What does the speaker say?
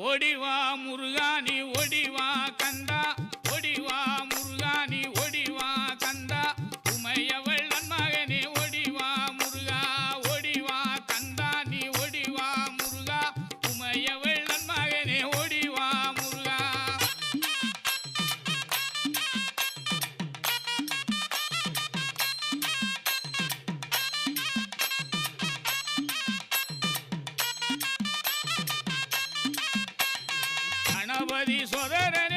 ஓடிவா முருகானி ஓடிவா கந்தா ஓடிவா முருகானி ஓடிவா கந்தா உமையவள் நன்மகனே ஓடிவா முருகா ஓடிவா கந்தா நீ ஓடிவா முருகா உமையவள் நன்மகனே ஓடிவா முருகா கணபதி சோதரன்